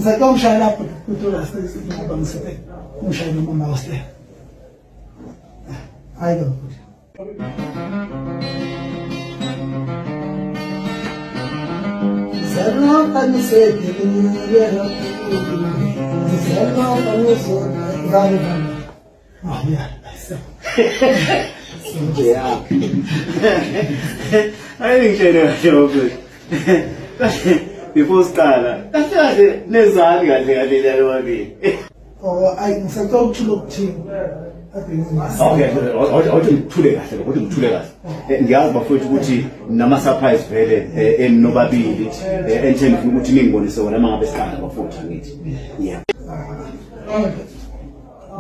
Ngizake ngishaya lapho kuTola State ngoba ngisiphe ngishaya noma wase. Hayi lo. Zero kaniseke ngiyela zero kaniso ngani ah yeah yeah ayingishela joke before siqala kahle nezani kahle lelo wabili oh ayingisacela ukuthula ukuthini okay awuthi ngithule kahle ukuthi ngithule kahle ngiyazi bafowethu ukuthi nama surprise vele enobabili entheni ufuna ukuthi ningibonise wona mangabe siqala bafowethu ngithi yeah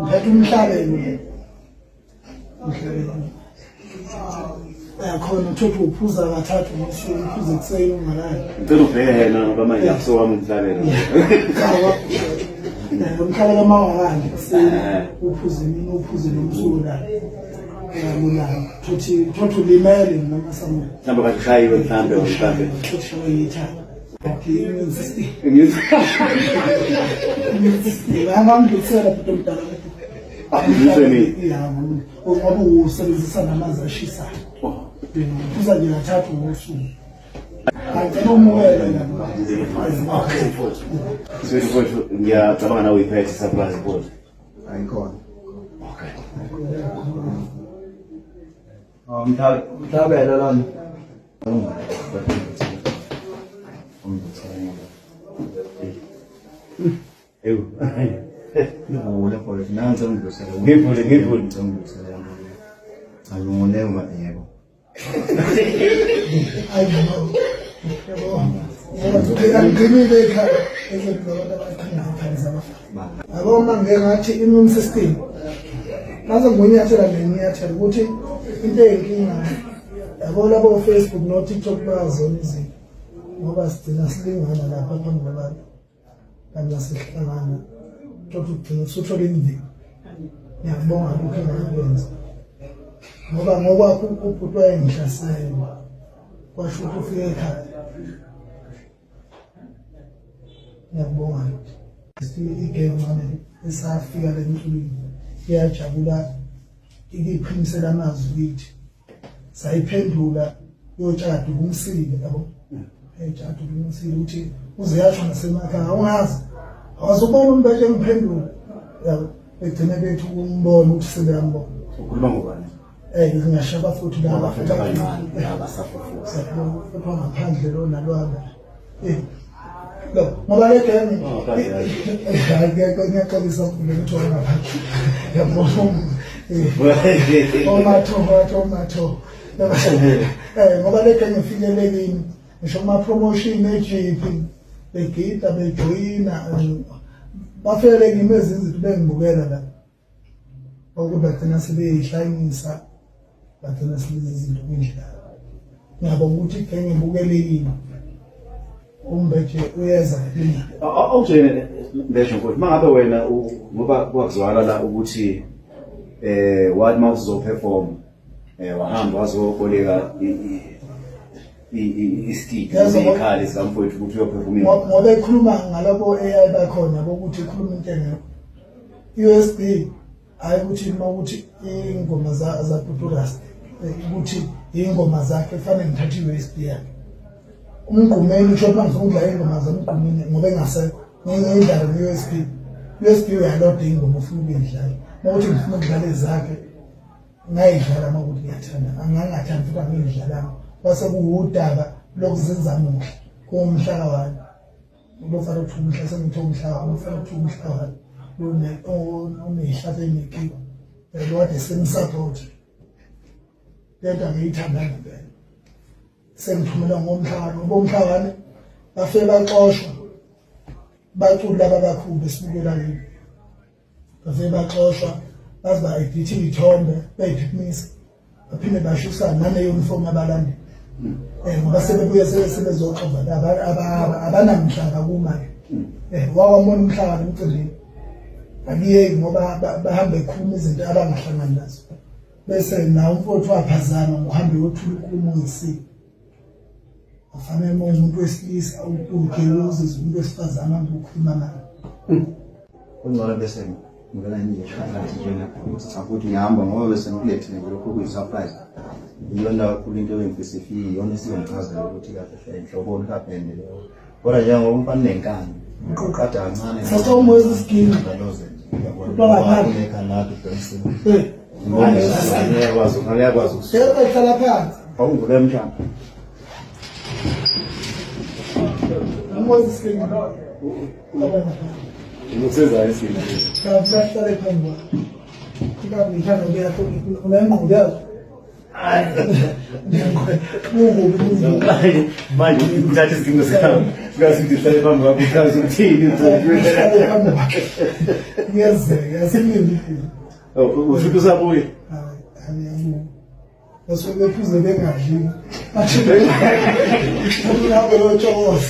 ngithatha umhlabeni khona uthola uphuza kathathu uphuza ekuseni ungalali ngicela ubhekena ngoba manje akuso wami umhlabeni umkhala kamawakani uphuze mina uphuze nomsula ngiyabona thothi limele noma samu mhlawumbe kade ushayiwe mhlawumbe thothi yitha okay insist angangitsela futhi umdala akuzweni ngoba usebenzisa namanzi ashisayo uphuza nje kathathu ngosuku ngicela umukele Sweet mfowethu ngiyacabanga nawe uyiphethe surprise board. Ayikhona. Okay. Mhlabela lana. Ewu. Ngivule mfowethu nansi ngidosela. Ngivule. Ayungone uma yebo. ngimile ekhaya ezokuzola abathanda aboma ngengathi immune system nazo ngonyathela ngenyathela ukuthi into eyinkinga yabo labo Facebook no TikTok bazona izinto ngoba sigcina silingana lapha phambi kwabantu kanye sihlangana ukuthi ugcina usuthola indlela ngiyabonga lokho engakwenza ngoba ubhuti wayengihlasela kwasho ukuthi ufike ekhaya ngiyabonga igame manje esafika le nhlulini iyajabula ikiphimisela amazwi kithi sayiphendula yotshado kumsile yabo ejado kumsile ukuthi uzeyasho nasemakhaya ungazi awazobona umbethe ngiphendula yabo egcine bethu umbona ukuthi sebeyambona Ukhuluma ngobani? ngingashaba futhi laba abasafufusa lapha ngaphandle lo nalwana lo ngoba le game ngiyaqalisa ukuthi wona ngaphandle yabona omatho ngoba le game ifikelelekini ngisho kuma promotion eJP begida bejoyina bafele kimi ezinto bengibukela la ukuba thina sibeyihlanyisa bathina sibizizinto kwindlela ngiyabonga ukuthi igenge ngibukelekile umbethe uyeza yini awujene besho nkosi mangabe wena ngoba kwakuzwakala la ukuthi wathi mawuzoperform wahamba wazoboleka istikhi ikhali sikamfowethu ukuthi uyoperform ngoba ekhuluma ngalabo AI bakhona bokuthi ikhuluma into engekho USD hayi ukuthi mawuthi ingoma za Tuturas ukuthi ingoma zakhe kufanele ngithathe USD yakhe umgqumeni usho mangizodla ingoma zamgqumeni ngoba engasekho ngiyidlala USD uyaloda ingoma ufuna ukuyidlala mawuthi ngifuna ukudlala ezakhe ngayidlala mawuthi ngiyathanda angangathandi futhi angiyidlala base kuwudaba lokuzenza muhle kumhla wani ubufana uthumhla sengithola umhla wami ufana uthumhla wani unehlathi enekiwe lokade semsupport lento angiyithanda ngempela sengithumela ngomhlawano bomhlawano bafike baxoshwa bacula laba abakhulu besibukela yini bafike baxoshwa baziba edit ithombe beyiphimisa baphinde bashisa nane uniform abalandi ngoba sebebuye sebezoxova laba abanamhlanga kumanje wawamona umhlawano emcimbini Aliye ngoba bahamba ekhuluma izinto abangahlangana nazo bese nawo umfowethu waphazama ngohambe yothula inkulumo ngesiko Afanele uma umuntu wesilisa ukhe uzizwe umuntu wesifazane ukukhuluma naye. Kungcono bese ngibona nje kanti njena ukuthi ngihamba ngoba bese ngikulethile lokho kuyi-surprise. Iyona kakhulu into engifisa ifike iyona esiyongichazela ukuthi kahle inhloboni kaBhende leyo. Kodwa njengoba umfana nenkani kade kancane Satha umoya isikini. ngaloze. Uqala ngapha. Kanati Benson. Ngiyakwazi ukuthi Siyaqala hlala phansi. Awungivule emhlamba. Umoya isikini. ngikusezayo isimo. Hlala phansi. Ikabi ngithanda ukuyakho unengqondo yazo. Manje ngithatha isidingo sami. Ngazi ukuthi hlale phambi kwakho uchaza ukuthini. Ngiyazeka yasimini. Usuke usabuye. Hayi, basuke bephuze bengadli. Bathi, "Uhambe uyothokoza."